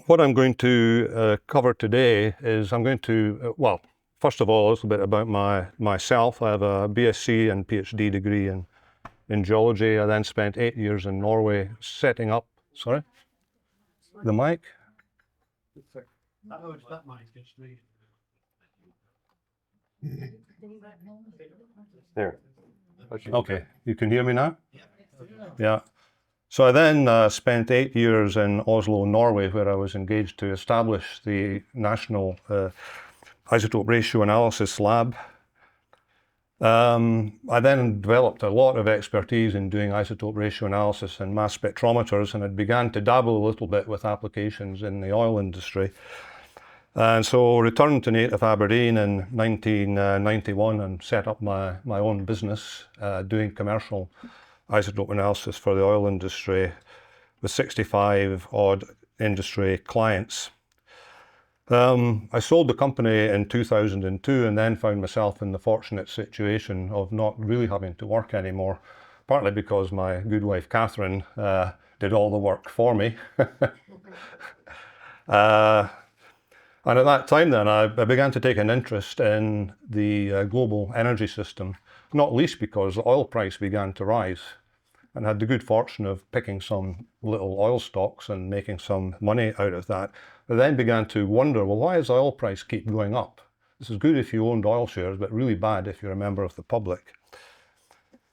what I'm going to cover today is I'm going to, well, first of all, a little bit about myself. I have a BSc and PhD degree in geology. I then spent 8 years in Norway setting up, sorry? The mic? Oh, it's that mic, it's me. There. Okay, you can hear me now? Yeah. So I then spent 8 years in Oslo, Norway, where I was engaged to establish the National Isotope Ratio Analysis Lab. I then developed a lot of expertise in doing isotope ratio analysis and mass spectrometers, and I began to dabble a little bit with applications in the oil industry. And so returned to native Aberdeen in 1991 and set up my own business doing commercial isotope analysis for the oil industry with 65 odd industry clients. I sold the company in 2002 and then found myself in the fortunate situation of not really having to work anymore, partly because my good wife Catherine did all the work for me. And at that time then, I began to take an interest in the global energy system, not least because the oil price began to rise, and had the good fortune of picking some little oil stocks and making some money out of that. I then began to wonder, well, why does the oil price keep going up? This is good if you owned oil shares, but really bad if you're a member of the public.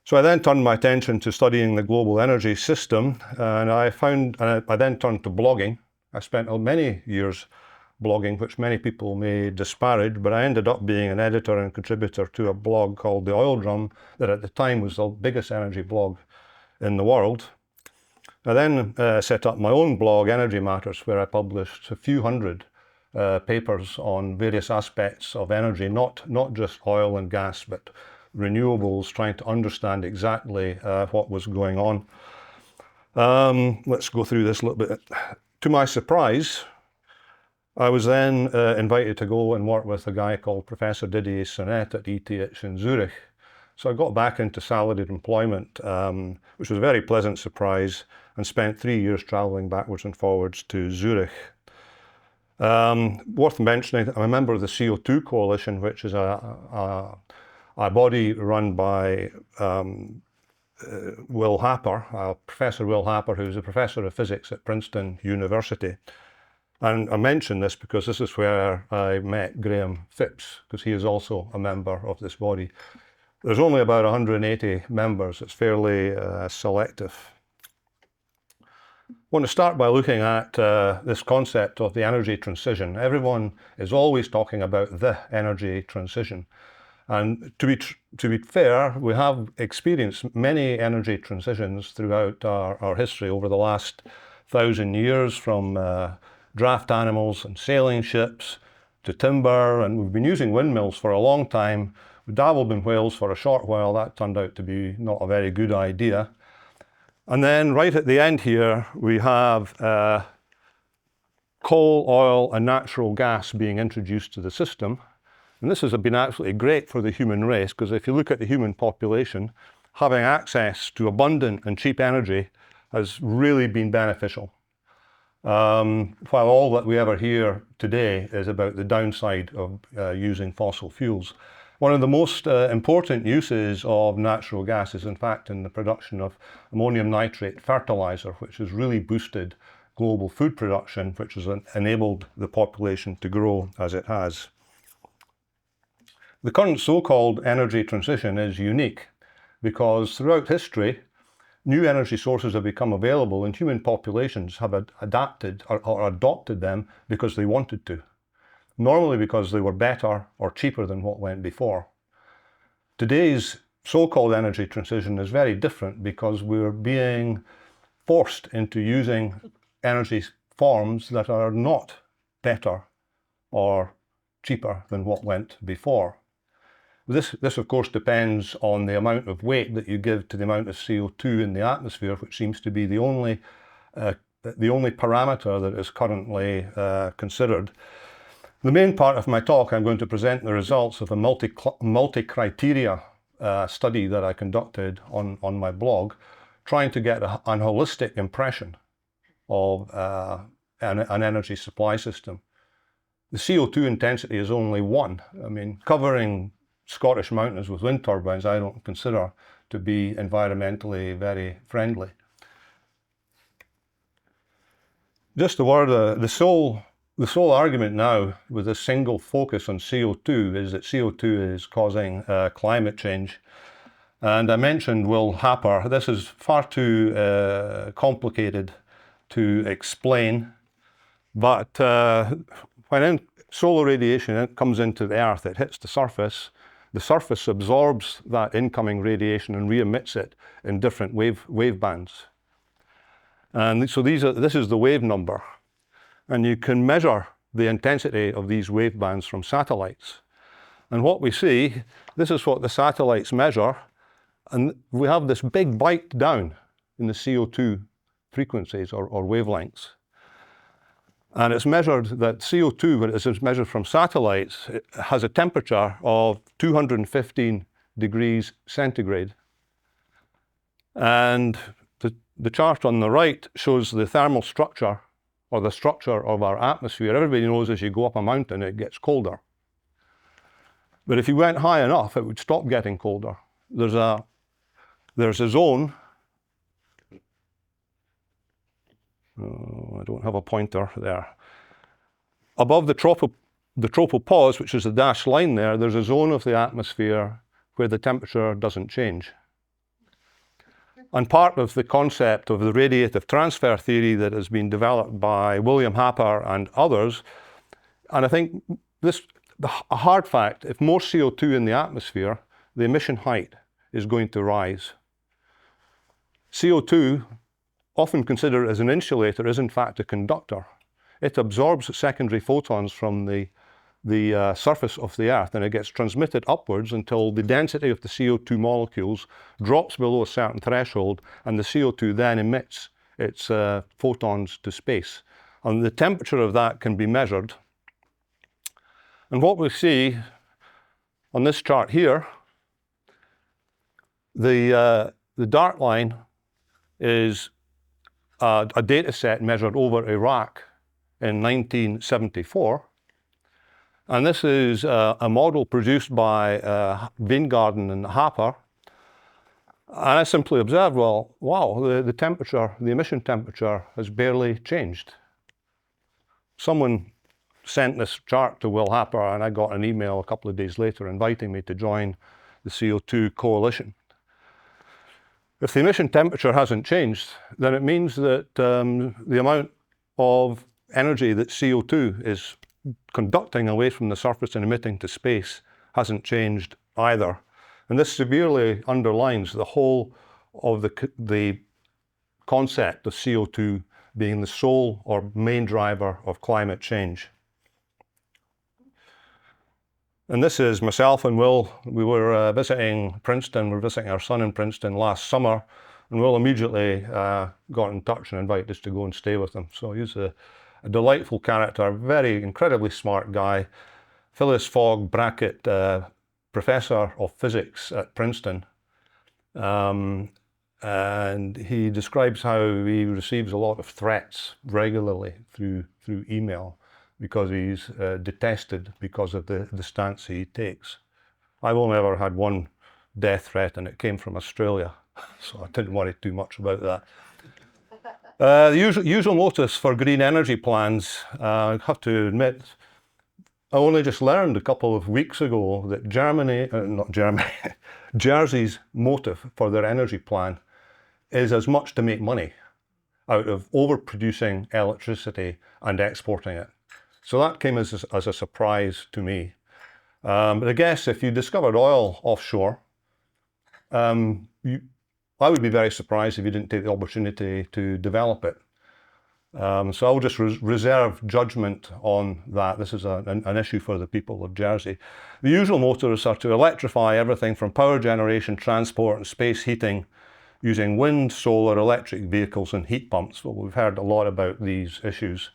So I then turned my attention to studying the global energy system, and I then turned to blogging. I spent many years blogging, which many people may disparage, but I ended up being an editor and contributor to a blog called The Oil Drum, that at the time was the biggest energy blog in the world. I then set up my own blog, Energy Matters, where I published a few hundred papers on various aspects of energy, not just oil and gas, but renewables, trying to understand exactly what was going on. Let's go through this a little bit. To my surprise, I was then invited to go and work with a guy called Professor Didier Sonnet at ETH in Zurich. So I got back into salaried employment, which was a very pleasant surprise, and spent 3 years traveling backwards and forwards to Zurich. Worth mentioning, I'm a member of the CO2 Coalition, which is a body run by Will Happer, Professor Will Happer, who's a professor of physics at Princeton University. And I mention this because this is where I met Graham Phipps, because he is also a member of this body. There's only about 180 members. It's fairly selective. I want to start by looking at this concept of the energy transition. Everyone is always talking about the energy transition. And to be fair, we have experienced many energy transitions throughout our history over the last 1,000 years, from draft animals and sailing ships to timber, and we've been using windmills for a long time. We dabbled in whales for a short while. That turned out to be not a very good idea. And then right at the end here, we have coal, oil, and natural gas being introduced to the system. And this has been absolutely great for the human race, because if you look at the human population, having access to abundant and cheap energy has really been beneficial. While all that we ever hear today is about the downside of using fossil fuels. One of the most important uses of natural gas is in fact in the production of ammonium nitrate fertilizer, which has really boosted global food production, which has enabled the population to grow as it has. The current so-called energy transition is unique because throughout history, new energy sources have become available and human populations have adapted or adopted them because they wanted to. Normally because they were better or cheaper than what went before. Today's so-called energy transition is very different because we're being forced into using energy forms that are not better or cheaper than what went before. This of course depends on the amount of weight that you give to the amount of CO2 in the atmosphere, which seems to be the only parameter that is currently considered. The main part of my talk, I'm going to present the results of a multi-criteria study that I conducted on my blog, trying to get an holistic impression of an energy supply system. The CO2 intensity is only 1. I mean, covering Scottish mountains with wind turbines I don't consider to be environmentally very friendly. Just a word, the sole argument now with a single focus on CO2 is that CO2 is causing climate change. And I mentioned Will Happer. This is far too complicated to explain, but when solar radiation comes into the Earth, it hits the surface absorbs that incoming radiation and re-emits it in different wave bands. And so this is the wave number. And you can measure the intensity of these wave bands from satellites. And what we see, this is what the satellites measure. And we have this big bite down in the CO2 frequencies or wavelengths. And it's measured that CO2, when it is measured from satellites, it has a temperature of 215 degrees centigrade. And the chart on the right shows the thermal structure, or the structure of our atmosphere. Everybody knows as you go up a mountain, it gets colder. But if you went high enough, it would stop getting colder. There's a zone, I don't have a pointer there. Above the tropopause, which is the dashed line there, there's a zone of the atmosphere where the temperature doesn't change. And part of the concept of the radiative transfer theory that has been developed by William Happer and others, and I think a hard fact, if more CO2 in the atmosphere, the emission height is going to rise. CO2, often considered as an insulator, is in fact a conductor. It absorbs secondary photons from the surface of the Earth, and it gets transmitted upwards until the density of the CO2 molecules drops below a certain threshold, and the CO2 then emits its photons to space. And the temperature of that can be measured. And what we see on this chart here, the dark line is a data set measured over Iraq in 1974. And this is a model produced by Weingarten and Happer. And I simply observed, well, wow, the temperature, the emission temperature has barely changed. Someone sent this chart to Will Happer, and I got an email a couple of days later inviting me to join the CO2 coalition. If the emission temperature hasn't changed, then it means that the amount of energy that CO2 is conducting away from the surface and emitting to space hasn't changed either. And this severely underlines the whole of the concept of CO2 being the sole or main driver of climate change. And this is myself and Will. We were visiting Princeton. We were visiting our son in Princeton last summer. And Will immediately got in touch and invited us to go and stay with him. So he's a delightful character, a very incredibly smart guy. Phileas Fogg Brackett, professor of physics at Princeton. And he describes how he receives a lot of threats regularly through email, because he's detested because of the stance he takes. I've only ever had one death threat, and it came from Australia, so I didn't worry too much about that. The usual motives for green energy plans, I have to admit, I only just learned a couple of weeks ago that Jersey's motive for their energy plan is as much to make money out of overproducing electricity and exporting it. So that came as a surprise to me. But I guess if you discovered oil offshore, I would be very surprised if you didn't take the opportunity to develop it. So I'll just reserve judgment on that. This is an issue for the people of Jersey. The usual motives are to electrify everything from power generation, transport and space heating using wind, solar, electric vehicles and heat pumps. Well, we've heard a lot about these issues.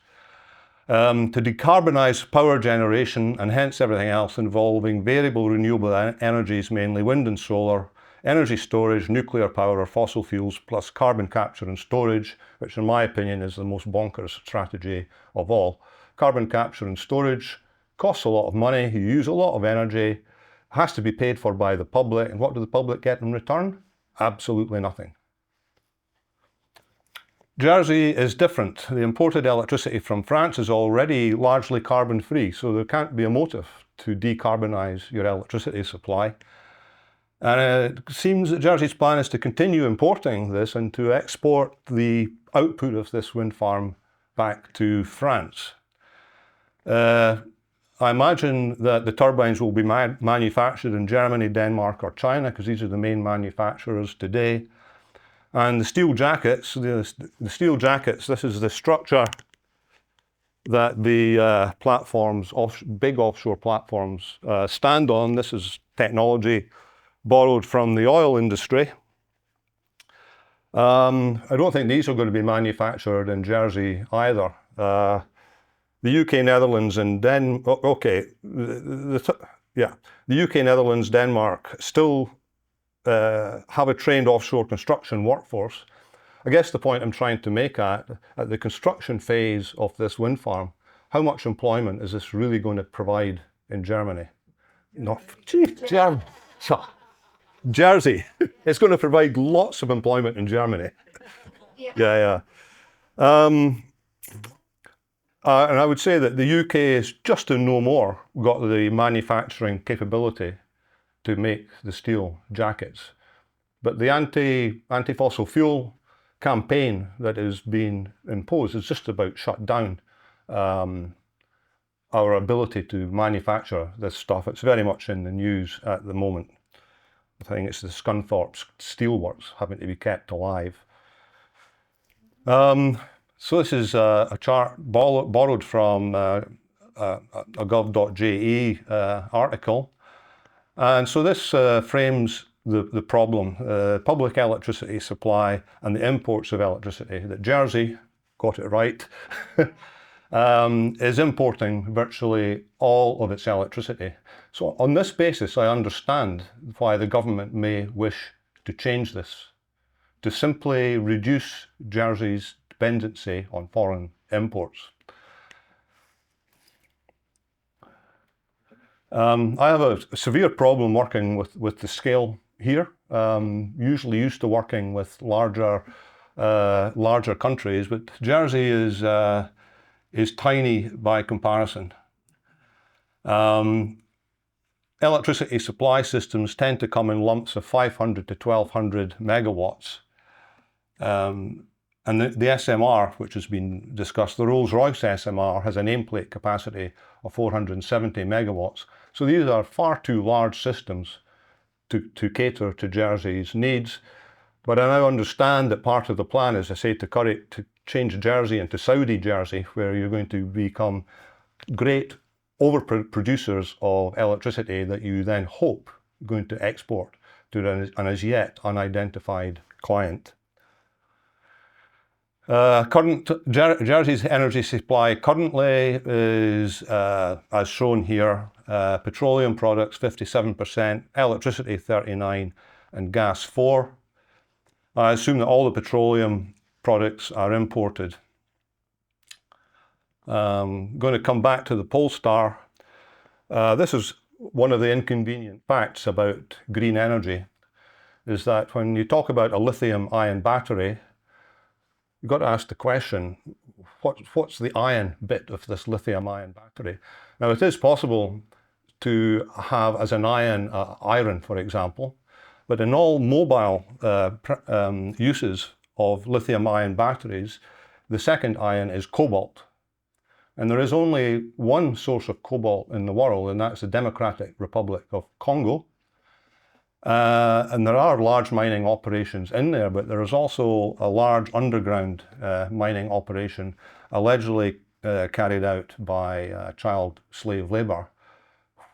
To decarbonize power generation and hence everything else involving variable renewable energies, mainly wind and solar, energy storage, nuclear power or fossil fuels, plus carbon capture and storage, which in my opinion is the most bonkers strategy of all. Carbon capture and storage costs a lot of money, you use a lot of energy, has to be paid for by the public, and what do the public get in return? Absolutely nothing. Jersey is different. The imported electricity from France is already largely carbon-free, so there can't be a motive to decarbonise your electricity supply. And it seems that Jersey's plan is to continue importing this and to export the output of this wind farm back to France. I imagine that the turbines will be manufactured in Germany, Denmark or China, because these are the main manufacturers today. And the steel jackets, this is the structure that the platforms, big offshore platforms, stand on. This is technology borrowed from the oil industry. I don't think these are going to be manufactured in Jersey either. The UK, Netherlands and the UK, Netherlands, Denmark still have a trained offshore construction workforce. I guess the point I'm trying to make at the construction phase of this wind farm, how much employment is this really going to provide in Germany? Jersey. It's going to provide lots of employment in Germany. Yeah. And I would say that the UK is just to no more got the manufacturing capability to make the steel jackets. But the anti-fossil fuel campaign that is being imposed is just about shut down our ability to manufacture this stuff. It's very much in the news at the moment. I think it's the Scunthorpe steelworks having to be kept alive. So this is a chart borrowed from a gov.je article. And so this frames the problem, public electricity supply and the imports of electricity, that Jersey, got it right, is importing virtually all of its electricity. So on this basis, I understand why the government may wish to change this, to simply reduce Jersey's dependency on foreign imports. I have a severe problem working with the scale here. Usually used to working with larger countries, but Jersey is tiny by comparison. Electricity supply systems tend to come in lumps of 500 to 1200 megawatts. And the SMR, which has been discussed, the Rolls-Royce SMR has a nameplate capacity of 470 megawatts. So these are far too large systems to cater to Jersey's needs. But I now understand that part of the plan is, I say, to change Jersey into Saudi Jersey, where you're going to become great overproducers of electricity that you then hope are going to export to an as yet unidentified client. Jersey's energy supply currently is, as shown here, petroleum products 57%, electricity 39%, and gas 4%. I assume that all the petroleum products are imported. I'm going to come back to the Polestar. This is one of the inconvenient facts about green energy, is that when you talk about a lithium-ion battery, you've got to ask the question, what's the ion bit of this lithium-ion battery? Now, it is possible to have as an ion iron, for example, but in all mobile uses of lithium-ion batteries, the second ion is cobalt. And there is only one source of cobalt in the world, and that's the Democratic Republic of Congo. And there are large mining operations in there, but there is also a large underground mining operation allegedly carried out by child slave labor,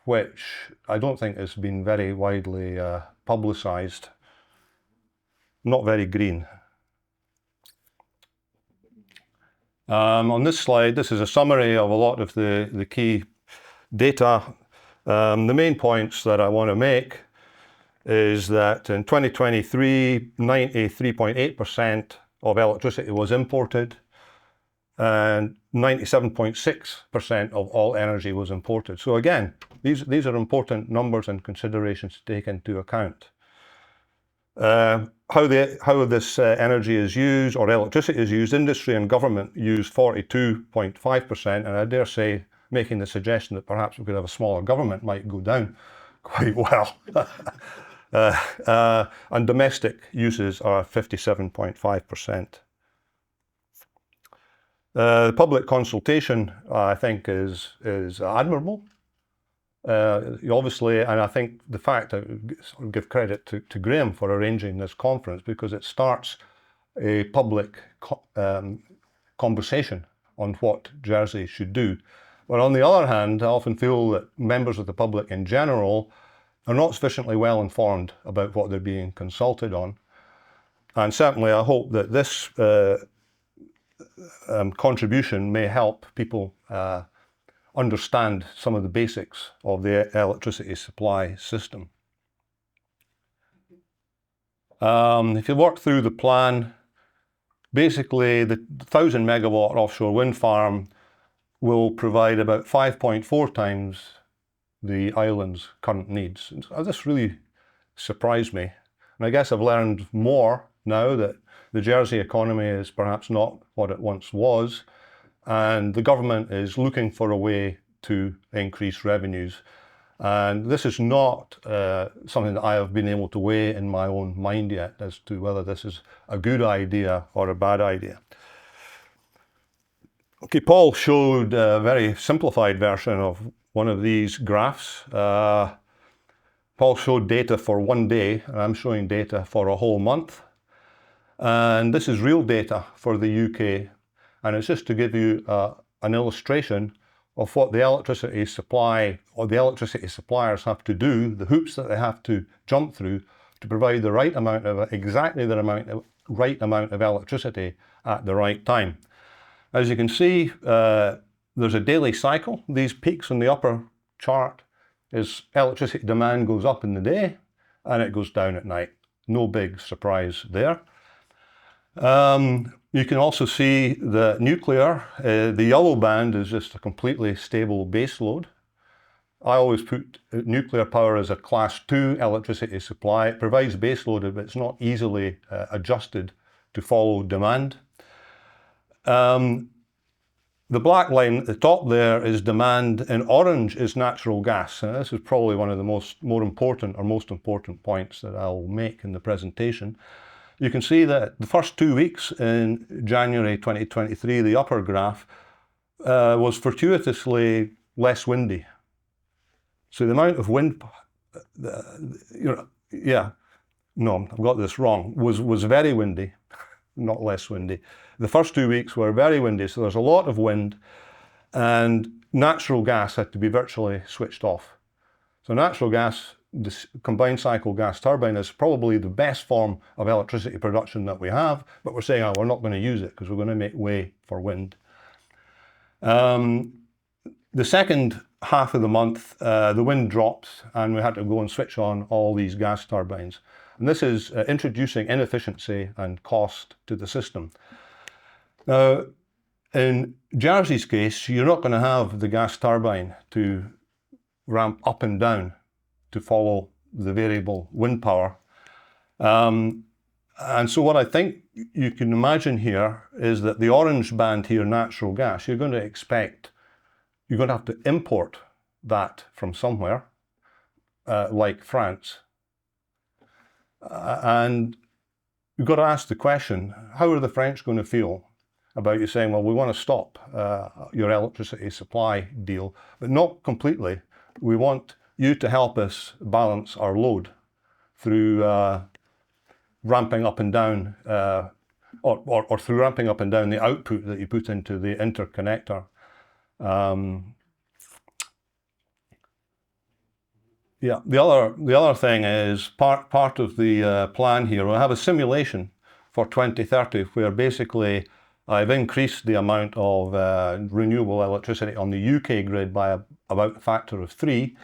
which I don't think has been very widely publicized. Not very green. On this slide, this is a summary of a lot of the key data. The main points that I want to make is that in 2023, 93.8% of electricity was imported, and 97.6% of all energy was imported. So again, these are important numbers and considerations to take into account. How this energy is used, or electricity is used, industry and government use 42.5%, and I dare say making the suggestion that perhaps we could have a smaller government might go down quite well. And domestic uses are 57.5%. The public consultation, I think, is admirable. Obviously, and I think the fact that I give credit to Graham for arranging this conference, because it starts a public conversation on what Jersey should do. But on the other hand, I often feel that members of the public in general are not sufficiently well informed about what they're being consulted on. And certainly I hope that this contribution may help people understand some of the basics of the electricity supply system. If you work through the plan, basically the 1,000 megawatt offshore wind farm will provide about 5.4 times the island's current needs. And this really surprised me. And I guess I've learned more now that the Jersey economy is perhaps not what it once was, and the government is looking for a way to increase revenues. And this is not something that I have been able to weigh in my own mind yet as to whether this is a good idea or a bad idea. Okay, Paul showed a very simplified version of one of these graphs. Paul showed data for one day, and I'm showing data for a whole month. And this is real data for the UK. And it's just to give you an illustration of what the electricity supply or the electricity suppliers have to do, the hoops that they have to jump through to provide the right amount of, exactly the right amount of electricity at the right time. As you can see, there's a daily cycle. These peaks on the upper chart is electricity demand goes up in the day and it goes down at night. No big surprise there. You can also see the nuclear. The yellow band is just a completely stable base load. I always put nuclear power as a class 2 electricity supply. It provides base load, but it's not easily adjusted to follow demand. The black line at the top there is demand. In orange is natural gas. And this is probably one of the most important points that I'll make in the presentation. You can see that the first 2 weeks in January 2023, the upper graph, was fortuitously less windy. So the amount of wind, no, I've got this wrong, was very windy, not less windy. The first 2 weeks were very windy, so there's a lot of wind, and natural gas had to be virtually switched off. So natural gas, this combined cycle gas turbine, is probably the best form of electricity production that we have, but we're saying, oh, we're not going to use it because we're going to make way for wind. The second half of the month, the wind drops and we had to go and switch on all these gas turbines. And this is introducing inefficiency and cost to the system. Now, in Jersey's case, you're not going to have the gas turbine to ramp up and down to follow the variable wind power. And so what I think you can imagine here is that the orange band here, natural gas, you're going to have to import that from somewhere, like France. And you've got to ask the question, how are the French going to feel about you saying, well, we want to stop your electricity supply deal, but not completely. We want you to help us balance our load through ramping up and down, or through ramping up and down the output that you put into the interconnector. Yeah, the other thing is part of the plan here. I have a simulation for 2030 where basically I've increased the amount of renewable electricity on the UK grid by about a factor of 3.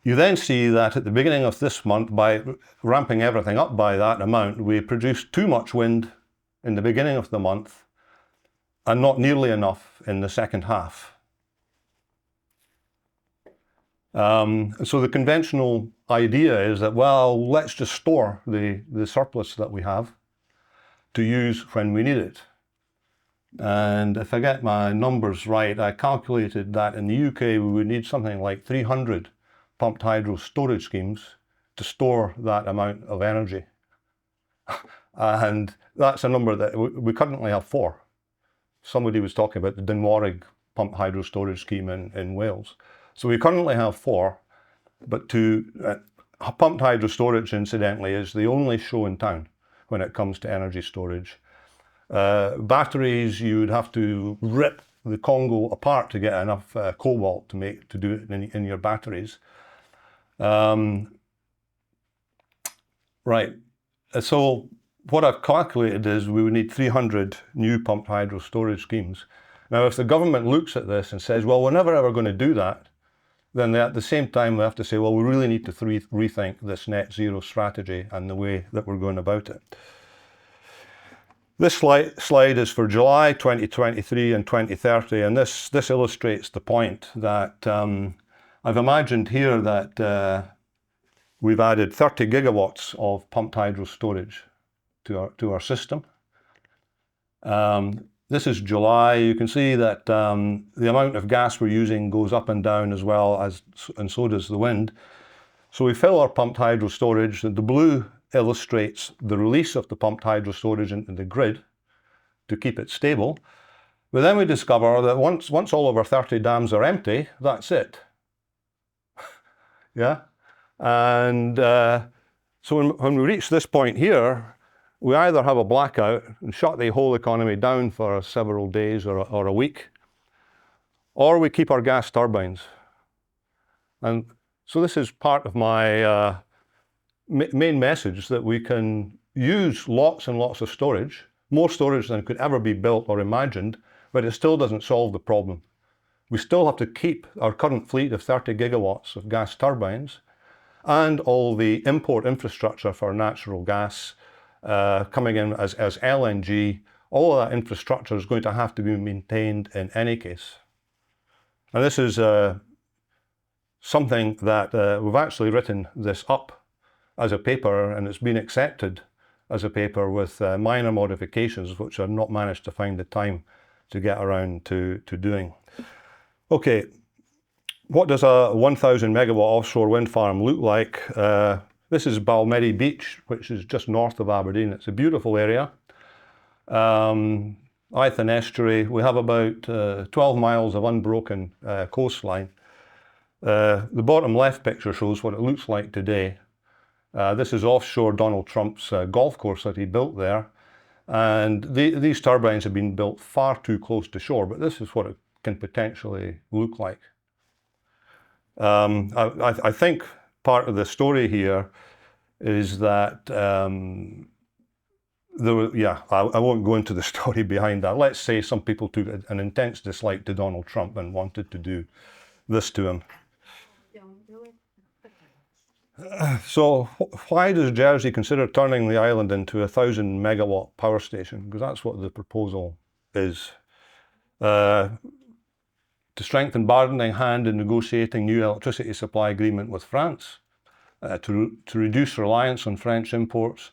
You then see that at the beginning of this month, by ramping everything up by that amount, we produced too much wind in the beginning of the month and not nearly enough in the second half. So the conventional idea is that, well, let's just store the surplus that we have to use when we need it. And if I get my numbers right, I calculated that in the UK we would need something like 300 pumped hydro storage schemes to store that amount of energy. And that's a number that we currently have 4. Somebody was talking about the Dinwarig pumped hydro storage scheme in Wales. So we currently have 4, but pumped hydro storage, incidentally, is the only show in town when it comes to energy storage. Batteries, you would have to rip the Congo apart to get enough cobalt to do it in your batteries. Right, so what I've calculated is we would need 300 new pumped hydro storage schemes. Now, if the government looks at this and says, well, we're never ever going to do that, then at the same time we have to say, well, we really need to rethink this net zero strategy and the way that we're going about it. This slide is for July 2023 and 2030, and this illustrates the point that I've imagined here that we've added 30 gigawatts of pumped hydro storage to our system. This is July. You can see that the amount of gas we're using goes up and down as well, and so does the wind. So we fill our pumped hydro storage, and the blue illustrates the release of the pumped hydro storage into the grid to keep it stable. But then we discover that once all of our 30 dams are empty, that's it. Yeah? And so when we reach this point here, we either have a blackout and shut the whole economy down for several days or a week, or we keep our gas turbines. And so this is part of my main message, that we can use lots and lots of storage, more storage than could ever be built or imagined, but it still doesn't solve the problem. We still have to keep our current fleet of 30 gigawatts of gas turbines and all the import infrastructure for natural gas coming in as LNG. All of that infrastructure is going to have to be maintained in any case. And this is something that we've actually written this up as a paper, and it's been accepted as a paper with minor modifications, which I've not managed to find the time to get around to doing. Okay, what does a 1,000 megawatt offshore wind farm look like? This is Balmedie Beach, which is just north of Aberdeen. It's a beautiful area. Ithen Estuary. We have about 12 miles of unbroken coastline. The bottom left picture shows what it looks like today. This is offshore Donald Trump's golf course that he built there. And these turbines have been built far too close to shore, but this is what it can potentially look like. I think part of the story here is that I won't go into the story behind that. Let's say some people took an intense dislike to Donald Trump and wanted to do this to him. So why does Jersey consider turning the island into a 1,000 megawatt power station? Because that's what the proposal is. To strengthen bargaining hand in negotiating new electricity supply agreement with France, to reduce reliance on French imports,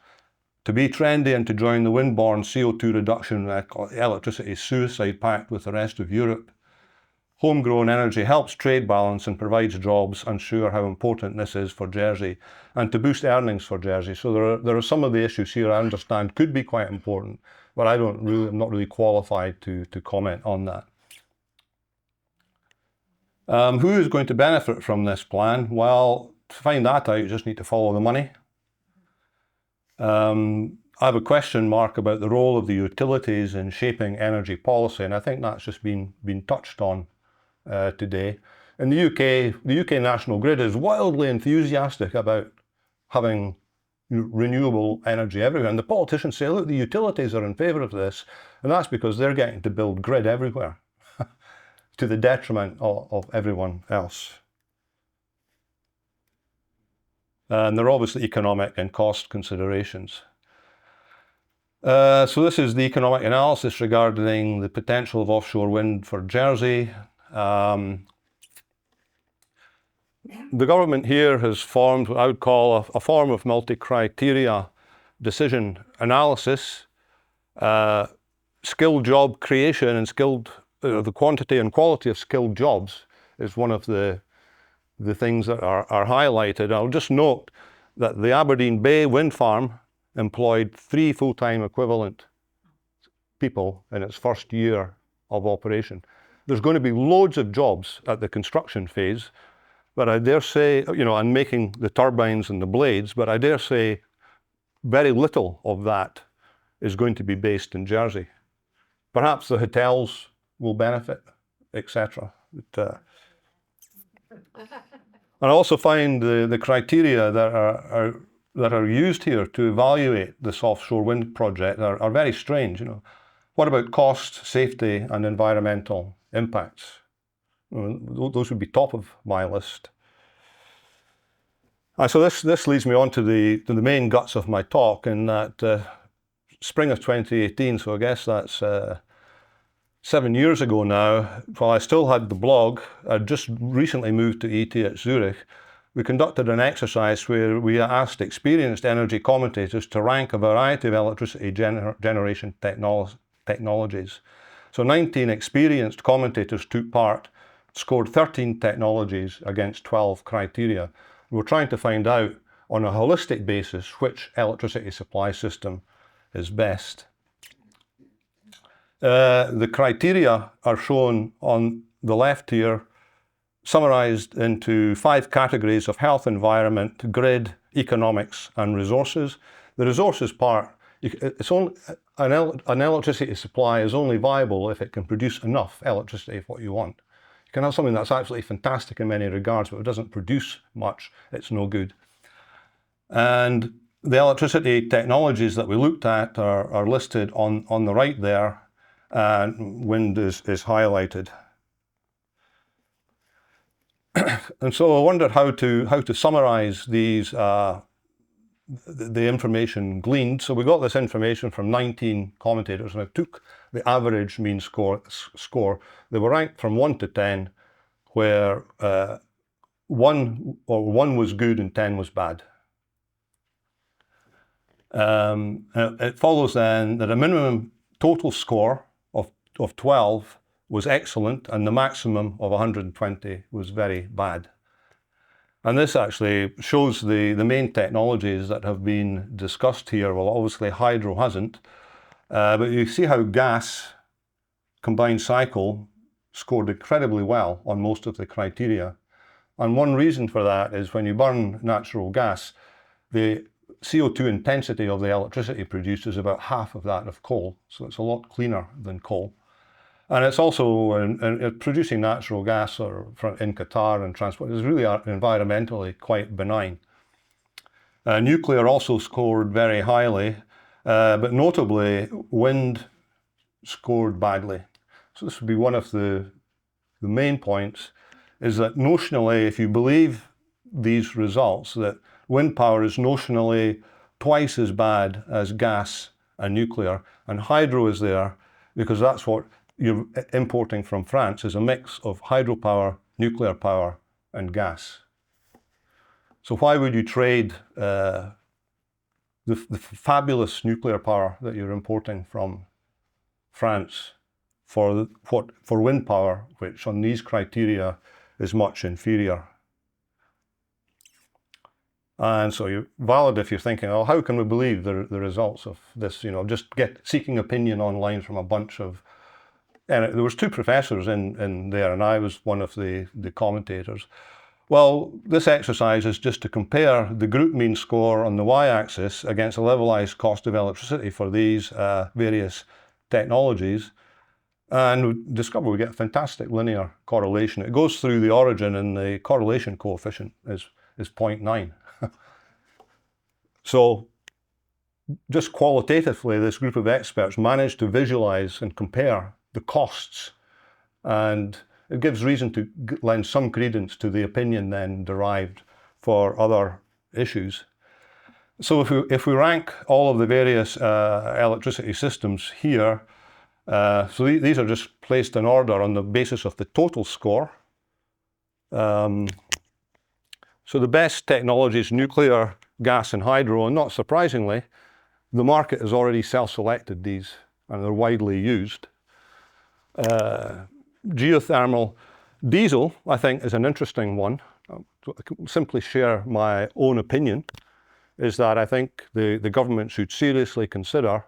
to be trendy and to join the wind-borne CO2 reduction electricity suicide pact with the rest of Europe. Homegrown energy helps trade balance and provides jobs. Unsure how important this is for Jersey, and to boost earnings for Jersey. So there are some of the issues here I understand could be quite important, but I'm not really qualified to comment on that. Who is going to benefit from this plan? Well, to find that out, you just need to follow the money. I have a question mark about the role of the utilities in shaping energy policy, and I think that's just been touched on today. In the UK National Grid is wildly enthusiastic about having renewable energy everywhere, and the politicians say, look, the utilities are in favour of this, and that's because they're getting to build grid everywhere to the detriment of everyone else. And there are obviously economic and cost considerations. So this is the economic analysis regarding the potential of offshore wind for Jersey. The government here has formed what I would call a form of multi-criteria decision analysis. Skilled job creation and the quantity and quality of skilled jobs is one of the things that are highlighted. I'll just note that the Aberdeen Bay wind farm employed 3 full-time equivalent people in its first year of operation. There's going to be loads of jobs at the construction phase, but I dare say, and making the turbines and the blades, but I dare say very little of that is going to be based in Jersey. Perhaps the hotels will benefit, etc. And I also find the criteria that are used here to evaluate this offshore wind project are very strange. What about cost, safety, and environmental impacts? Those would be top of my list. So this leads me on to the main guts of my talk, in that spring of 2018, so I guess that's 7 years ago now, while I still had the blog, I'd just recently moved to ET at Zurich. We conducted an exercise where we asked experienced energy commentators to rank a variety of electricity generation technologies. So 19 experienced commentators took part, scored 13 technologies against 12 criteria. We're trying to find out on a holistic basis which electricity supply system is best. The criteria are shown on the left here, summarized into 5 categories of health, environment, grid, economics, and resources. The resources part, an electricity supply is only viable if it can produce enough electricity for what you want. You can have something that's absolutely fantastic in many regards, but if it doesn't produce much, it's no good. And the electricity technologies that we looked at are listed on the right there, and wind is highlighted. And so I wondered how to summarize these the information gleaned. So we got this information from 19 commentators, and I took the average mean score. They were ranked from 1 to 10, where 1 was good and 10 was bad. It follows then that a minimum total score of 12 was excellent, and the maximum of 120 was very bad. And this actually shows the main technologies that have been discussed here. Well, obviously hydro hasn't, but you see how gas combined cycle scored incredibly well on most of the criteria. And one reason for that is when you burn natural gas, the CO2 intensity of the electricity produced is about half of that of coal, so it's a lot cleaner than coal. And it's also producing natural gas in Qatar and transport is really environmentally quite benign. Nuclear also scored very highly, but notably wind scored badly. So this would be one of the main points, is that notionally, if you believe these results, that wind power is notionally twice as bad as gas and nuclear, and hydro is there because that's what you're importing from France, is a mix of hydropower, nuclear power, and gas. So why would you trade the fabulous nuclear power that you're importing from France for wind power, which on these criteria is much inferior? And so you're valid if you're thinking, oh, how can we believe the results of this? Just seeking opinion online from a bunch of. And there was 2 professors in there, and I was one of the commentators. Well, this exercise is just to compare the group mean score on the y-axis against the levelized cost of electricity for these various technologies, and we discover we get a fantastic linear correlation. It goes through the origin, and the correlation coefficient is 0.9. So just qualitatively, this group of experts managed to visualize and compare the costs, and it gives reason to lend some credence to the opinion then derived for other issues. So if we rank all of the various electricity systems here, so these are just placed in order on the basis of the total score. So the best technology is nuclear, gas and hydro, and not surprisingly, the market has already self-selected these and they're widely used. Geothermal diesel, I think, is an interesting one. I can simply share my own opinion, is that I think the government should seriously consider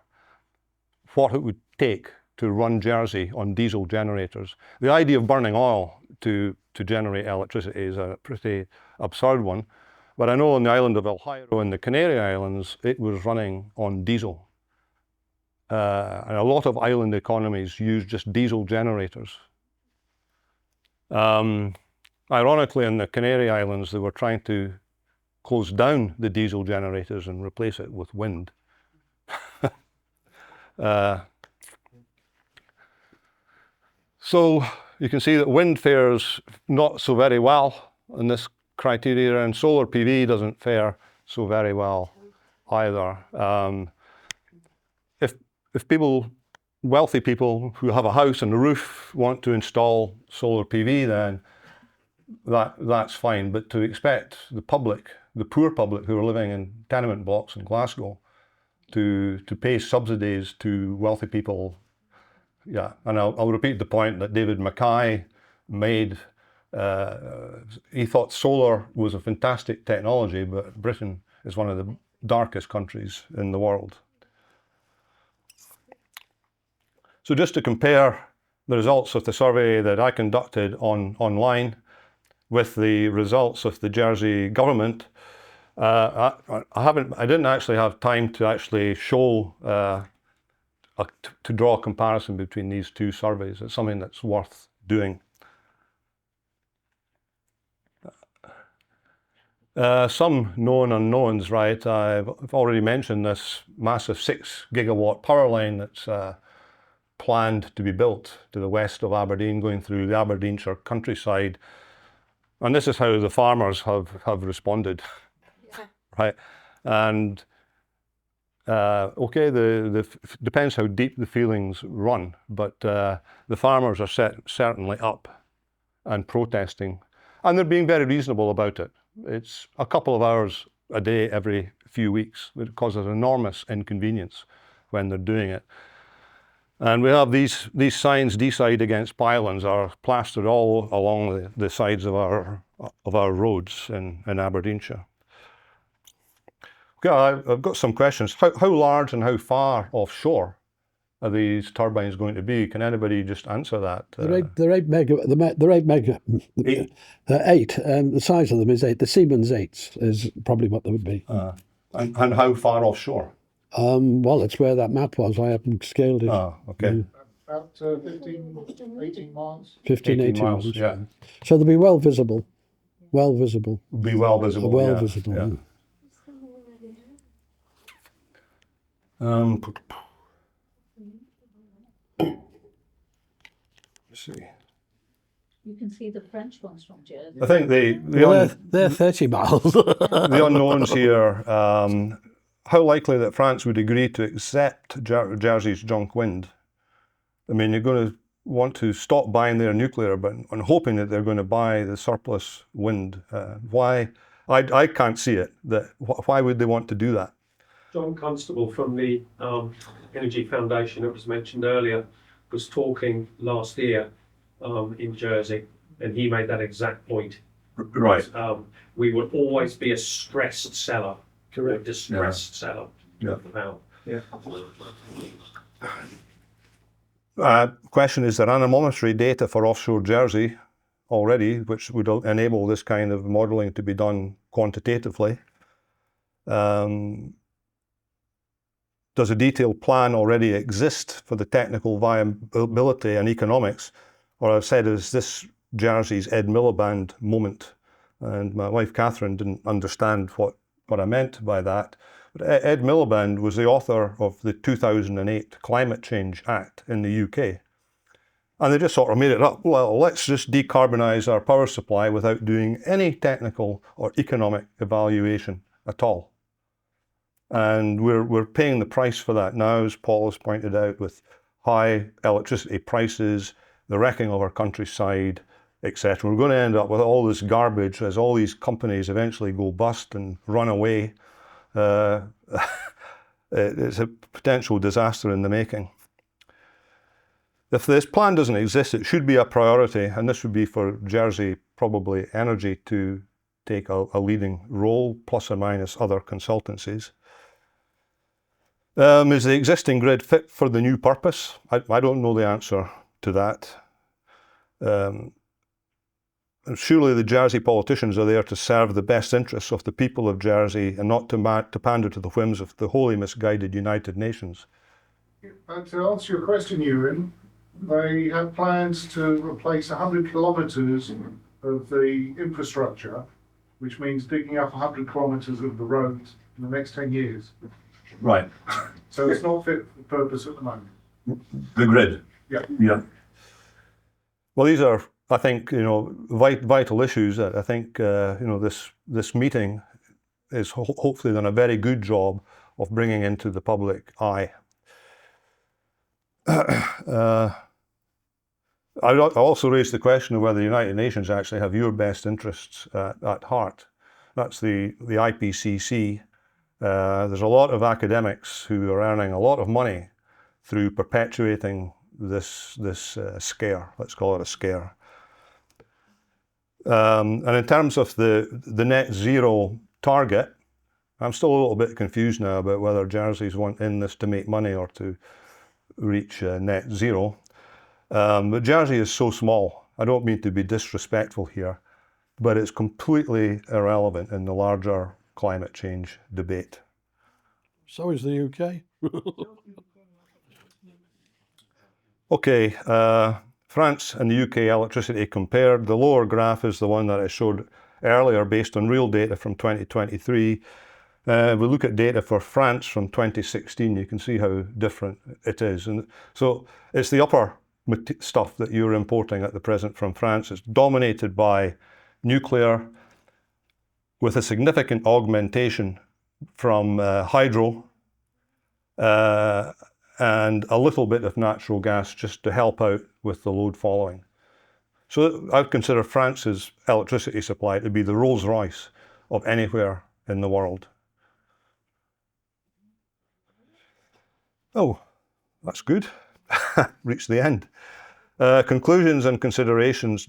what it would take to run Jersey on diesel generators. The idea of burning oil to generate electricity is a pretty absurd one, but I know on the island of El Hierro in the Canary Islands, it was running on diesel. And a lot of island economies use just diesel generators. Ironically, in the Canary Islands, they were trying to close down the diesel generators and replace it with wind. So you can see that wind fares not so very well in this criteria, and solar PV doesn't fare so very well either. If people, wealthy people who have a house and a roof want to install solar PV, then that's fine. But to expect the public, the poor public who are living in tenement blocks in Glasgow, to pay subsidies to wealthy people, yeah. And I'll repeat the point that David Mackay made. He thought solar was a fantastic technology, but Britain is one of the darkest countries in the world. So just to compare the results of the survey that I conducted online with the results of the Jersey government, I didn't actually have time to actually show, to draw a comparison between these two surveys. It's something that's worth doing. Some known unknowns, right? I've already mentioned this massive 6 gigawatt power line that's planned to be built to the west of Aberdeen, going through the Aberdeenshire countryside. And this is how the farmers have responded, yeah. Right? And okay, depends how deep the feelings run, but the farmers are certainly up and protesting, and they're being very reasonable about it. It's a couple of hours a day every few weeks. It causes enormous inconvenience when they're doing it. And we have these signs, decide against pylons, are plastered all along the sides of our roads in Aberdeenshire. Okay, I've got some questions. How large and how far offshore are these turbines going to be? Can anybody just answer that? They're 8 mega. 8. The size of them is 8. The Siemens 8s is probably what they would be. And how far offshore? Well, it's where that map was. I haven't scaled it. Oh, okay. About 15, 18 miles. 15, 18 miles, yeah. So they'll be well visible. Well visible. Be well visible. Well yeah, visible. Yeah. Let's see. You can see the French ones from Jersey. I think they're 30 miles. The unknowns here. How likely that France would agree to accept Jersey's junk wind? I mean, you're going to want to stop buying their nuclear, but I'm hoping that they're going to buy the surplus wind. Why? I can't see it. Why would they want to do that? John Constable from the Energy Foundation that was mentioned earlier was talking last year in Jersey, and he made that exact point. Right. We would always be a stressed seller. Correct. A distressed seller. Yeah. Yeah. Question, is there anemometry data for offshore Jersey already, which would enable this kind of modelling to be done quantitatively? Does a detailed plan already exist for the technical viability and economics? Or I've said, is this Jersey's Ed Miliband moment? And my wife Catherine didn't understand what I meant by that. But Ed Miliband was the author of the 2008 Climate Change Act in the UK. And they just sort of made it up. Well, let's just decarbonise our power supply without doing any technical or economic evaluation at all. And we're paying the price for that now, as Paul has pointed out, with high electricity prices, the wrecking of our countryside, etc. We're going to end up with all this garbage as all these companies eventually go bust and run away. It's a potential disaster in the making. If this plan doesn't exist, it should be a priority, and this would be for Jersey, probably Energy, to take a leading role, plus or minus other consultancies. Is the existing grid fit for the new purpose? I don't know the answer to that. Surely the Jersey politicians are there to serve the best interests of the people of Jersey and not to pander to the whims of the wholly misguided United Nations. To answer your question, Euan, they have plans to replace 100 kilometres of the infrastructure, which means digging up 100 kilometres of the roads in the next 10 years. Right. So it's not fit for purpose at the moment. The grid. Yeah. Yeah. Well, these are, I think, vital issues that I think, this meeting is hopefully done a very good job of bringing into the public eye. I also raised the question of whether the United Nations actually have your best interests at heart. That's the IPCC. There's a lot of academics who are earning a lot of money through perpetuating this scare. Let's call it a scare. And in terms of the net zero target, I'm still a little bit confused now about whether Jerseys want in this to make money or to reach net zero. But Jersey is so small. I don't mean to be disrespectful here, but it's completely irrelevant in the larger climate change debate. So is the UK. Okay, France and the UK electricity compared. The lower graph is the one that I showed earlier based on real data from 2023. We look at data for France from 2016, you can see how different it is. And so it's the upper stuff that you're importing at the present from France. It's dominated by nuclear with a significant augmentation from hydro and a little bit of natural gas just to help out with the load following. So I'd consider France's electricity supply to be the Rolls-Royce of anywhere in the world. Oh, that's good. Reached the end. Conclusions and considerations.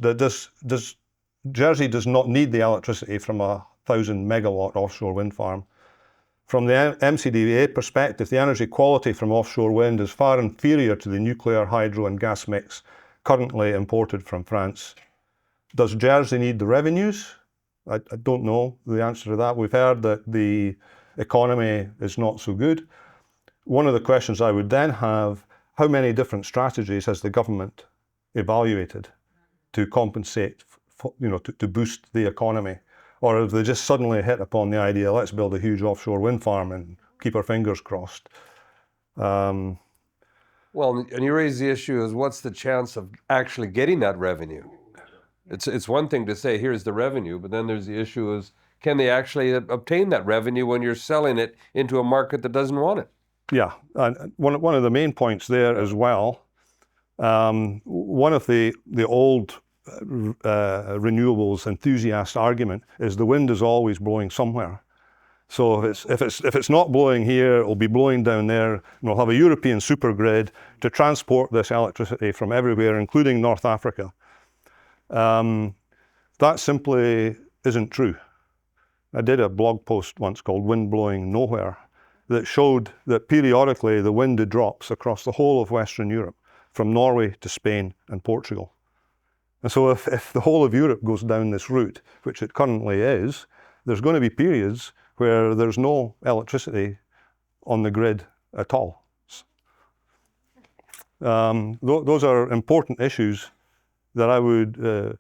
Jersey does not need the electricity from a 1,000 megawatt offshore wind farm. From the MCDA perspective, the energy quality from offshore wind is far inferior to the nuclear, hydro and gas mix currently imported from France. Does Jersey need the revenues? I don't know the answer to that. We've heard that the economy is not so good. One of the questions I would then have, how many different strategies has the government evaluated to compensate, to boost the economy? Or have they just suddenly hit upon the idea, let's build a huge offshore wind farm and keep our fingers crossed? Well, and you raise the issue is what's the chance of actually getting that revenue? It's one thing to say, here's the revenue, but then there's the issue is, can they actually obtain that revenue when you're selling it into a market that doesn't want it? Yeah, and one of the main points there as well, one of the old renewables enthusiast argument is the wind is always blowing somewhere. So if it's not blowing here, it'll be blowing down there, and we'll have a European supergrid to transport this electricity from everywhere, including North Africa. That simply isn't true. I did a blog post once called Wind Blowing Nowhere that showed that periodically the wind drops across the whole of Western Europe, from Norway to Spain and Portugal. And so if the whole of Europe goes down this route, which it currently is, there's going to be periods where there's no electricity on the grid at all. Those are important issues that I would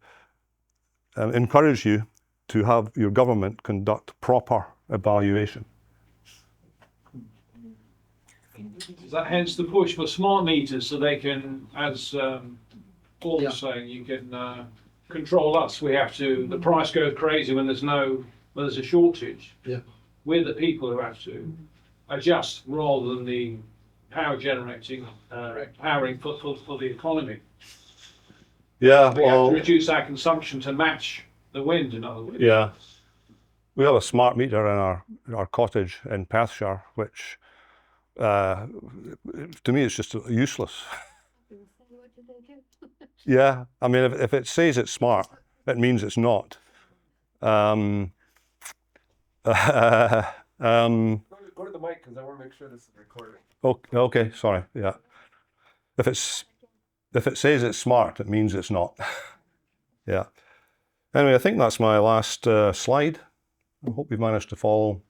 encourage you to have your government conduct proper evaluation. Hence the push for smart meters, so they can, as Paul was saying, you can control us. The price goes crazy when there's a shortage. Yeah. We're the people who have to adjust rather than the power generating, powering for the economy. Yeah, We have well, to reduce our consumption to match the wind, in other words. yeah. We have a smart meter in our cottage in Perthshire, which to me is just useless. Yeah, I mean, if it says it's smart, it means it's not. Go to the mic because I want to make sure this is recording. Okay, sorry, yeah. If it says it's smart, it means it's not. Yeah. Anyway, I think that's my last slide. I hope you've managed to follow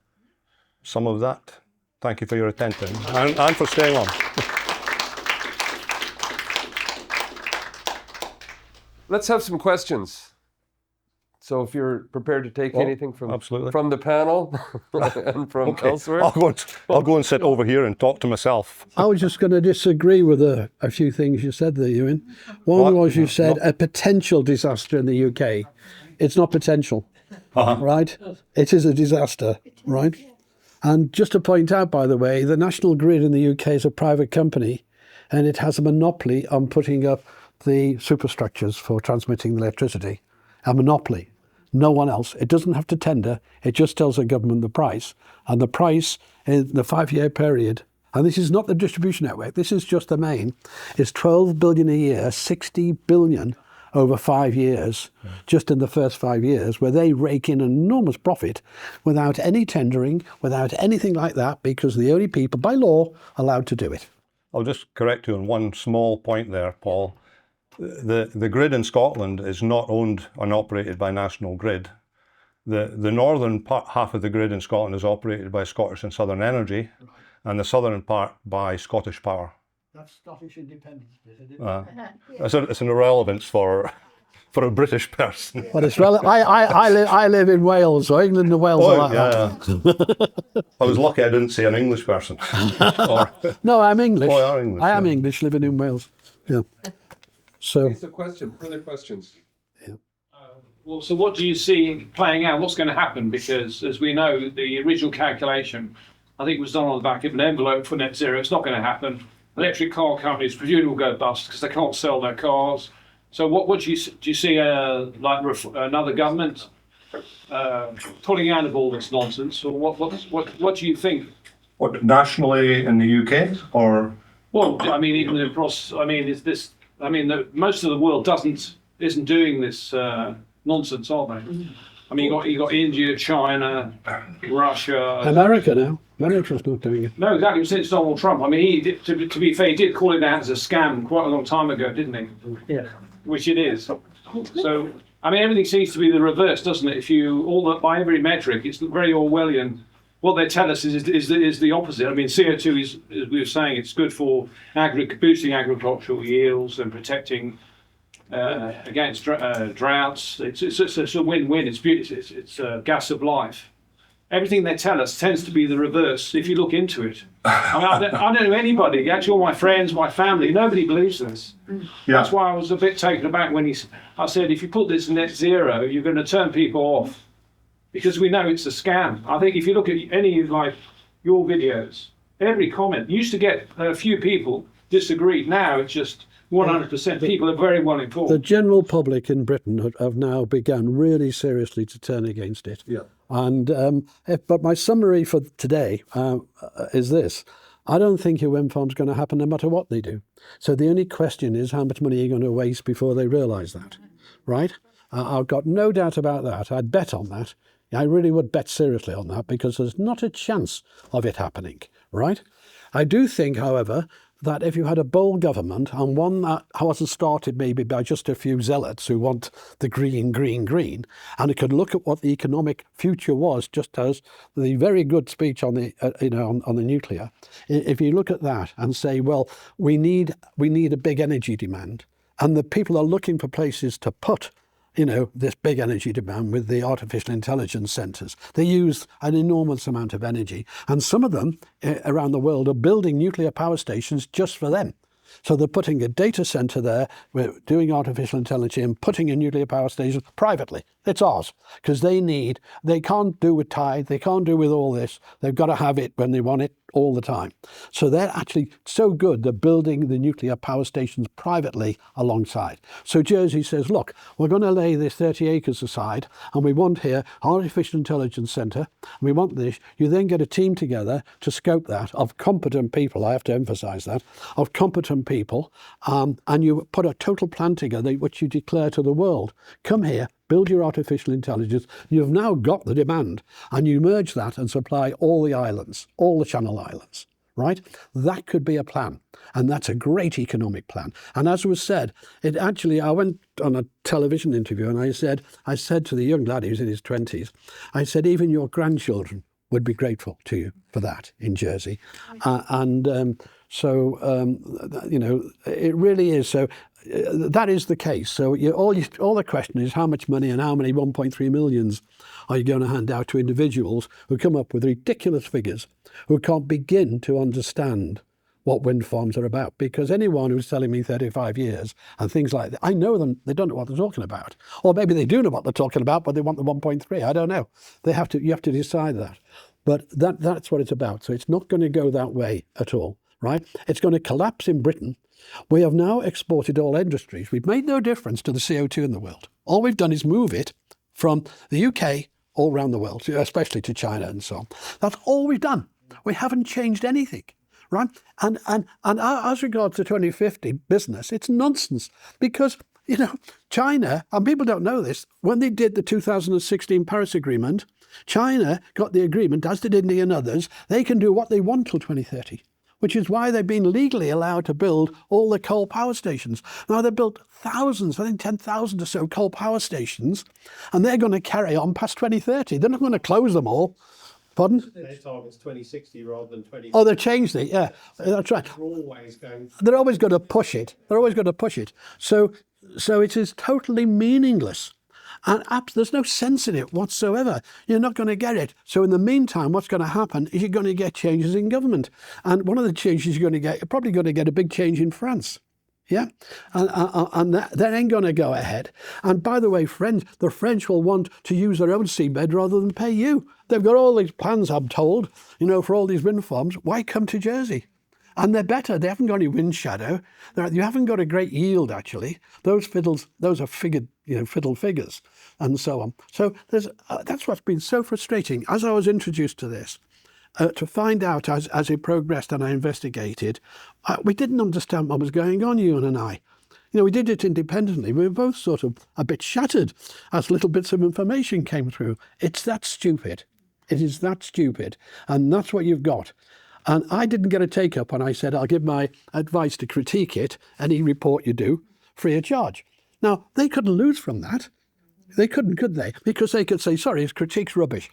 some of that. Thank you for your attention and for staying on. Let's have some questions. So if you're prepared to take anything from the panel and from elsewhere. I'll go and sit over here and talk to myself. I was just going to disagree with a few things you said there, Euan. One was you said a potential disaster in the UK. It's not potential, right? It is a disaster, right? And just to point out, by the way, the National Grid in the UK is a private company and it has a monopoly on putting up the superstructures for transmitting electricity. A monopoly. No one else. It doesn't have to tender. It just tells the government the price. And the price in the 5-year period, and this is not the distribution network, this is just the main, is 12 billion a year, 60 billion over 5 years, just in the first 5 years, where they rake in an enormous profit without any tendering, without anything like that, because the only people by law allowed to do it. I'll just correct you on one small point there, Paul. The grid in Scotland is not owned and operated by National Grid. The northern half of the grid in Scotland is operated by Scottish and Southern Energy, and the southern part by Scottish Power. That's Scottish independence, isn't it? It's an irrelevance for a British person. But it's relevant. I live in Wales, so England and Wales are like that. I was lucky I didn't say an English person. No, I'm English. Oh, you are English. I am English, living in Wales. Yeah. So. Further questions. Yeah. Well, so what do you see playing out? What's going to happen? Because as we know, the original calculation, I think, was done on the back of an envelope for net zero. It's not going to happen. Electric car companies presumably will go bust because they can't sell their cars. So what do you see another government pulling out of all this nonsense, or what do you think? What, nationally in the UK or? Well, I mean, even across. I mean, is this? I mean, most of the world isn't doing this nonsense, are they? I mean, you got India, China, Russia, America now. America's not doing it. No, exactly. Since Donald Trump, I mean, he did, to be fair, he did call it out as a scam quite a long time ago, didn't he? Yeah. Which it is. So, I mean, everything seems to be the reverse, doesn't it? By every metric, it's very Orwellian. What they tell us is the opposite. I mean, CO2 is, as we were saying, it's good for boosting agricultural yields and protecting against droughts. It's a win-win. It's beautiful. It's a gas of life. Everything they tell us tends to be the reverse if you look into it. I mean, I don't know anybody, actually all my friends, my family, nobody believes this. Yeah. That's why I was a bit taken aback when I said, if you put this net zero, you're going to turn people off. Because we know it's a scam. I think if you look at any like your videos, every comment, you used to get a few people disagreed. Now it's just 100%. People are very well informed. The general public in Britain have now begun really seriously to turn against it. Yeah. And but my summary for today is this: I don't think your wind farm's going to happen no matter what they do. So the only question is how much money are you going to waste before they realise that, right? I've got no doubt about that. I'd bet on that. I really would bet seriously on that because there's not a chance of it happening, right? I do think, however, that if you had a bold government and one that wasn't started maybe by just a few zealots who want the green, and it could look at what the economic future was, just as the very good speech on the on the nuclear. If you look at that and say, well, we need a big energy demand, and the people are looking for places to put this big energy demand with the artificial intelligence centres. They use an enormous amount of energy. And some of them around the world are building nuclear power stations just for them. So they're putting a data center there, we're doing artificial intelligence and putting a nuclear power station privately. It's ours, because they can't do with tide, they can't do with all this. They've got to have it when they want it all the time. So they're actually so good, they're building the nuclear power stations privately alongside. So Jersey says, look, we're going to lay this 30 acres aside, and we want here artificial intelligence centre, and we want this. You then get a team together to scope that of competent people, I have to emphasise that, of competent people, and you put a total plan together which you declare to the world. Come here, build your artificial intelligence. You've now got the demand, and you merge that and supply all the islands, all the Channel Islands, right? That could be a plan, and that's a great economic plan. And as was said, it actually, I went on a television interview and I said to the young lad who's in his 20s, I said, even your grandchildren would be grateful to you for that in Jersey. You know, it really is. So that is the case. So all the question is how much money and how many 1.3 millions are you going to hand out to individuals who come up with ridiculous figures, who can't begin to understand what wind farms are about. Because anyone who's telling me 35 years and things like that, I know them, they don't know what they're talking about. Or maybe they do know what they're talking about, but they want the 1.3. I don't know. You have to decide that. But that's what it's about. So it's not going to go that way at all, right? It's going to collapse in Britain. We have now exported all industries. We've made no difference to the CO2 in the world. All we've done is move it from the UK all around the world, especially to China and so on. That's all we've done. We haven't changed anything, right? And as regards to 2050 business, it's nonsense because, you know, China, and people don't know this, when they did the 2016 Paris Agreement, China got the agreement, as did India and others, they can do what they want till 2030. Which is why they've been legally allowed to build all the coal power stations. Now they've built thousands, I think 10,000 or so coal power stations, and they're going to carry on past 2030. They're not going to close them all. Pardon? Their target's 2060 rather than 2050. Oh, they've changed it, yeah, that's right. They're always going to push it. They're always going to push it. So it is totally meaningless. And there's no sense in it whatsoever. You're not going to get it. So in the meantime, what's going to happen is you're going to get changes in government. And one of the changes you're going to get, you're probably going to get a big change in France. Yeah? And that ain't going to go ahead. And by the way, the French will want to use their own seabed rather than pay you. They've got all these plans, I'm told, you know, for all these wind farms. Why come to Jersey? And they're better. They haven't got any wind shadow. You haven't got a great yield, actually. Those are figured, you know, fiddle figures, and so on. So that's what's been so frustrating. As I was introduced to this, to find out as it progressed and I investigated, we didn't understand what was going on, Euan and I. You know, we did it independently. We were both sort of a bit shattered as little bits of information came through. It's that stupid. It is that stupid. And that's what you've got. And I didn't get a take-up when I said, I'll give my advice to critique it, any report you do, free of charge. Now, they couldn't lose from that. They couldn't, could they? Because they could say, sorry, his critique's rubbish.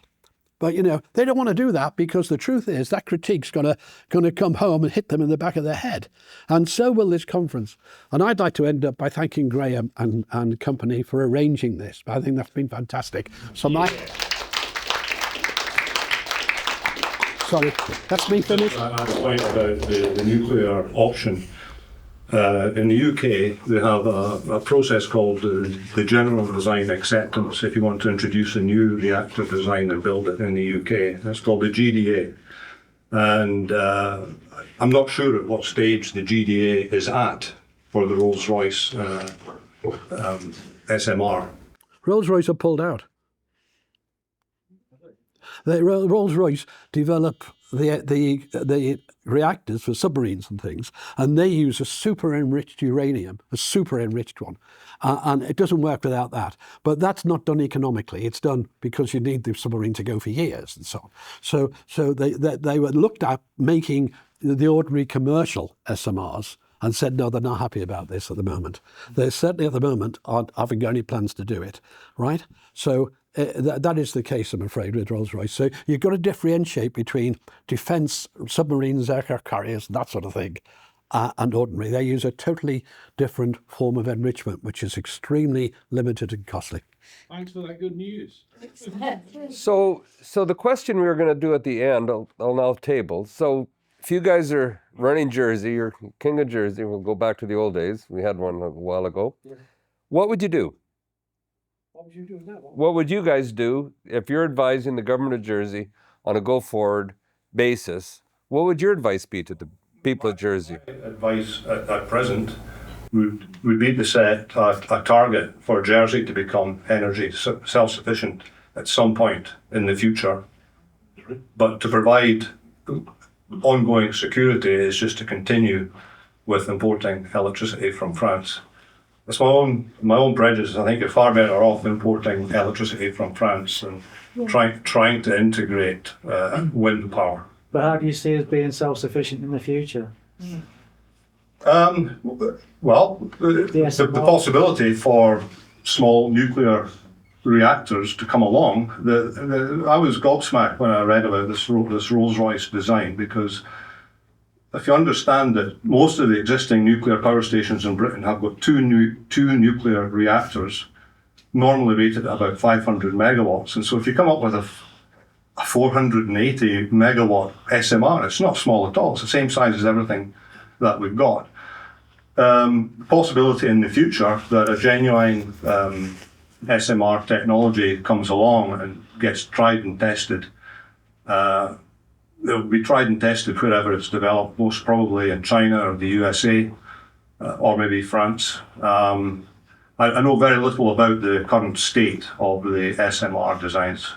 But, you know, they don't want to do that because the truth is that critique's going to come home and hit them in the back of their head. And so will this conference. And I'd like to end up by thanking Graham and company for arranging this. I think that's been fantastic. So Sorry, that's me finished. I had a point about the nuclear option. In the UK, they have a process called the General Design Acceptance if you want to introduce a new reactor design and build it in the UK. That's called the GDA. And I'm not sure at what stage the GDA is at for the Rolls-Royce SMR. Rolls-Royce are pulled out. Rolls-Royce develop the reactors for submarines and things, and they use a super enriched uranium, a super enriched one, and it doesn't work without that. But that's not done economically. It's done because you need the submarine to go for years and so on. So they were looked at making the ordinary commercial SMRs and said, no, they're not happy about this at the moment. They certainly at the moment haven't got any plans to do it, right? So that is the case, I'm afraid, with Rolls-Royce. So you've got to differentiate between defence, submarines, aircraft carriers, that sort of thing, and ordinary. They use a totally different form of enrichment, which is extremely limited and costly. Thanks for that good news. So the question we were going to do at the end, I'll now table. So if you guys are running Jersey, you're king of Jersey, we'll go back to the old days. We had one a while ago. Yeah. What would you do? What would you do now? What would you guys do if you're advising the government of Jersey on a go-forward basis? What would your advice be to the people of Jersey? My advice at present would be to set a target for Jersey to become energy self-sufficient at some point in the future. But to provide ongoing security is just to continue with importing electricity from France. That's my own prejudice. I think you're far better off importing electricity from France than trying to integrate wind power. But how do you see us being self-sufficient in the future? Well, the possibility for small nuclear reactors to come along. I was gobsmacked when I read about this Rolls-Royce design, because if you understand that most of the existing nuclear power stations in Britain have got two nuclear reactors, normally rated at about 500 megawatts, and so if you come up with a 480 megawatt SMR, it's not small at all. It's the same size as everything that we've got. Possibility in the future that a genuine SMR technology comes along and gets tried and tested. It will be tried and tested wherever it's developed, most probably in China or the USA, or maybe France. I know very little about the current state of the SMR designs.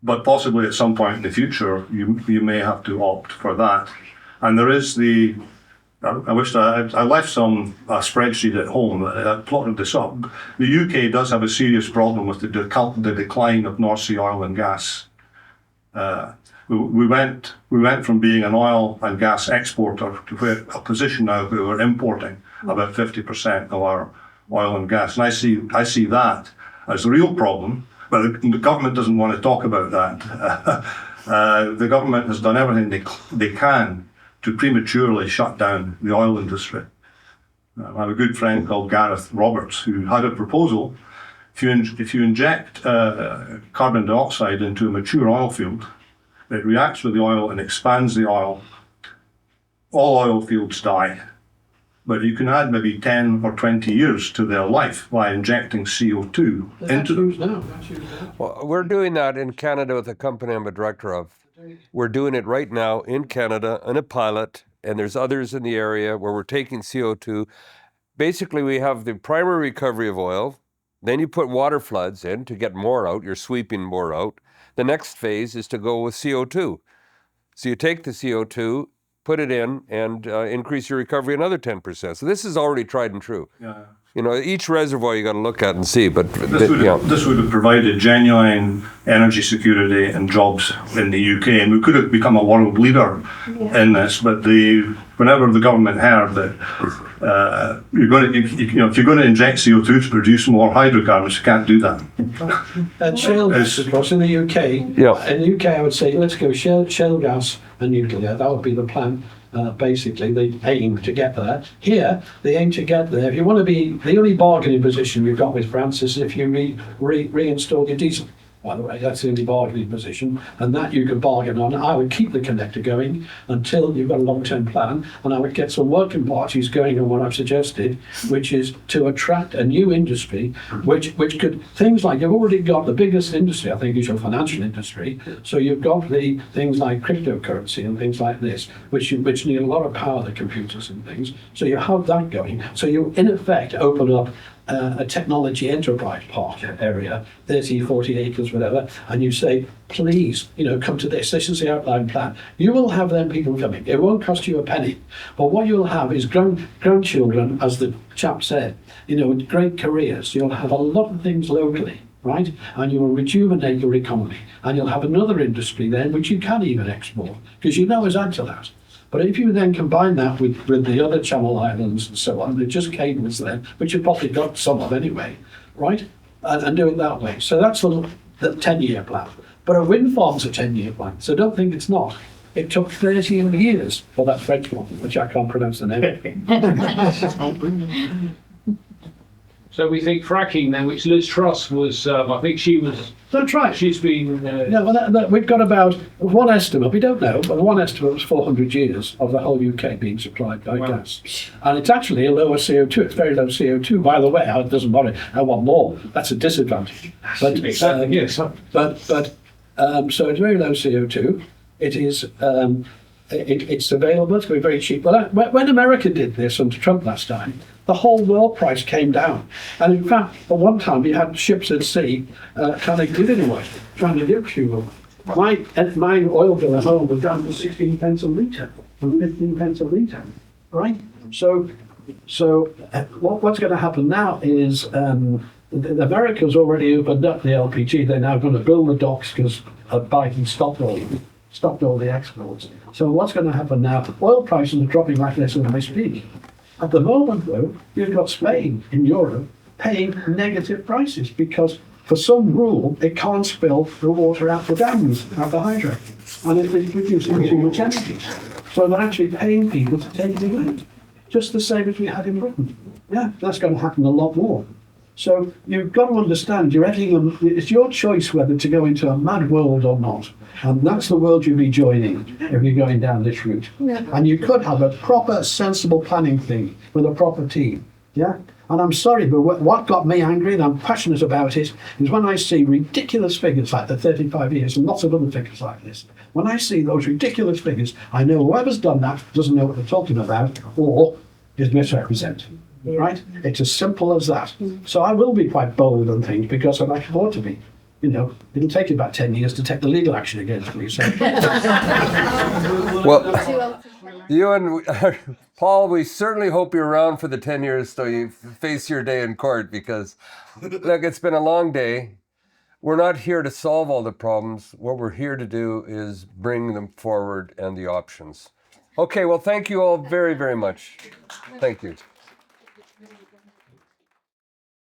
But possibly at some point in the future, you may have to opt for that. And there is I wish I left a spreadsheet at home. I plotted this up. The UK does have a serious problem with the decline of North Sea oil and gas. We went from being an oil and gas exporter to a position now where we're importing about 50% of our oil and gas. And I see that as a real problem, but the government doesn't want to talk about that. The government has done everything they can to prematurely shut down the oil industry. I have a good friend called Gareth Roberts who had a proposal. If you inject carbon dioxide into a mature oil field, it reacts with the oil and expands the oil. All oil fields die, but you can add maybe 10 or 20 years to their life by injecting CO2 into them. Well, we're doing that in Canada with a company I'm a director of. We're doing it right now in Canada in a pilot, and there's others in the area where we're taking CO2. Basically, we have the primary recovery of oil. Then you put water floods in to get more out. You're sweeping more out. The next phase is to go with CO2. So you take the CO2, put it in, and increase your recovery another 10%. So this is already tried and true. Yeah. You know, each reservoir you got to look at and see. But this would have provided genuine energy security and jobs in the UK, and we could have become a world leader in this. But whenever the government heard that if you're going to inject CO2 to produce more hydrocarbons, you can't do that. And shale gas, of course, in the UK. Yeah. In the UK, I would say let's go shale gas and nuclear. That would be the plan. Basically, they aim to get there. Here, they aim to get there. If you want to be, the only bargaining position we've got with France is if you reinstall your diesel. By the way, that's the only bargaining position, and that you can bargain on. I would keep the connector going until you've got a long-term plan, and I would get some working parties going on what I've suggested, which is to attract a new industry, which could, things like, you've already got the biggest industry, I think, is your financial industry. So you've got the things like cryptocurrency and things like this, which need a lot of power, the computers and things. So you have that going. So you, in effect, open up a technology enterprise park area, 30, 40 acres, whatever, and you say, please, come to this. This is the outline plan. You will have then people coming. It won't cost you a penny. But what you'll have is grandchildren, as the chap said, great careers. You'll have a lot of things locally, right? And you will rejuvenate your economy. And you'll have another industry then, which you can even export, because is add to that. But if you then combine that with the other Channel Islands and so on, they're just cables then, which you've probably got some of anyway, right? And do it that way. So that's the 10-year plan. But a wind farm's a 10-year plan, so don't think it's not. It took 30 years for that French one, which I can't pronounce the name. So we think fracking then, which Liz Truss was, I think she was, That's right. she's been, Yeah, well, we've got about one estimate, we don't know, but one estimate was 400 years of the whole UK being supplied by gas. And it's actually a lower CO2, it's very low CO2. By the way, it doesn't bother, I want more, that's a disadvantage. But, exactly, yes. so it's very low CO2. It is, it's available, it's going to be very cheap. Well, when America did this under Trump last time, the whole world price came down. And in fact, at one time, we had ships at sea trying to give it away, trying to give fuel. My oil bill at home was down to 16 pence a litre, from 15 pence a litre, right? So what's going to happen now is America's already opened up the LPG. They're now going to build the docks because Biden stopped all the exports. So what's going to happen now? Oil prices are dropping like this as I speak. At the moment, though, you've got Spain in Europe paying negative prices because, for some rule, it can't spill the water out the dams, out the hydro, and it's producing too much energy. So they're actually paying people to take it away, just the same as we had in Britain. Yeah, that's going to happen a lot more. So you've got to understand, it's your choice whether to go into a mad world or not. And that's the world you'll be joining if you're going down this route. Yeah. And you could have a proper, sensible planning thing with a proper team. Yeah? And I'm sorry, but what got me angry, and I'm passionate about it, is when I see ridiculous figures like the 35 years and lots of other figures like this. When I see those ridiculous figures, I know whoever's done that doesn't know what they're talking about or is misrepresenting. Right? It's as simple as that. So I will be quite bold on things because I can afford to be. You know, it'll take you about 10 years to take the legal action against me. So. Well, Euan, Paul, we certainly hope you're around for the 10 years so you face your day in court because, look, it's been a long day. We're not here to solve all the problems. What we're here to do is bring them forward and the options. Okay, well, thank you all very, very much. Thank you.